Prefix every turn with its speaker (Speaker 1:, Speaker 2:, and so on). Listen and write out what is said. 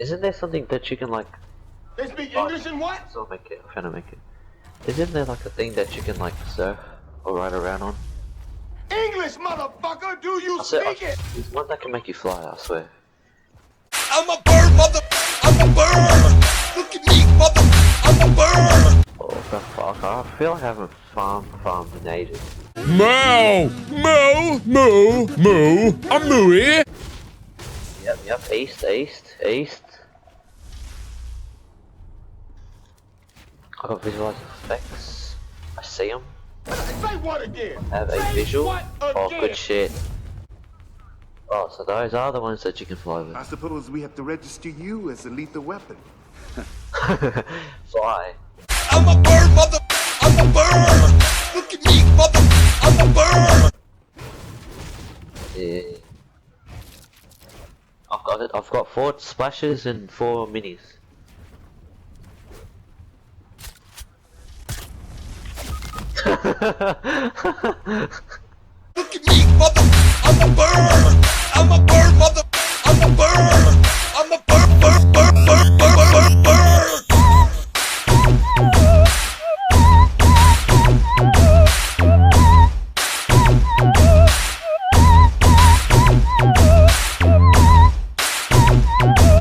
Speaker 1: Isn't there something that you can like?
Speaker 2: They speak English and what?
Speaker 1: I'll make it. I'm trying to make it. Isn't there like a thing that you can like surf or ride around on?
Speaker 2: English, motherfucker! Do you speak it?
Speaker 1: There's one that can make you fly. I swear.
Speaker 3: I'm a bird, mother. I'm a bird. Look at me, mother. I'm a bird.
Speaker 1: Oh the fuck! I feel like I haven't farmed in ages.
Speaker 3: Moo, moo, moo, moo. I'm mooey.
Speaker 1: Yep. East. I got visualize effects. I see them.
Speaker 2: Say what again?
Speaker 1: I have a
Speaker 2: Say
Speaker 1: visual.
Speaker 2: what
Speaker 1: Oh,
Speaker 2: again?
Speaker 1: good shit. Oh, so those are the ones that you can fly with.
Speaker 4: I suppose we have to register you as a lethal weapon.
Speaker 1: Fly.
Speaker 3: I'm a bird, mother. I'm a bird. Look at me, mother. I'm a bird.
Speaker 1: Yeah. I've got it. I've got 4 splashes and 4 minis.
Speaker 3: Look at me, mother. I'm a bird. I'm a bird, mother.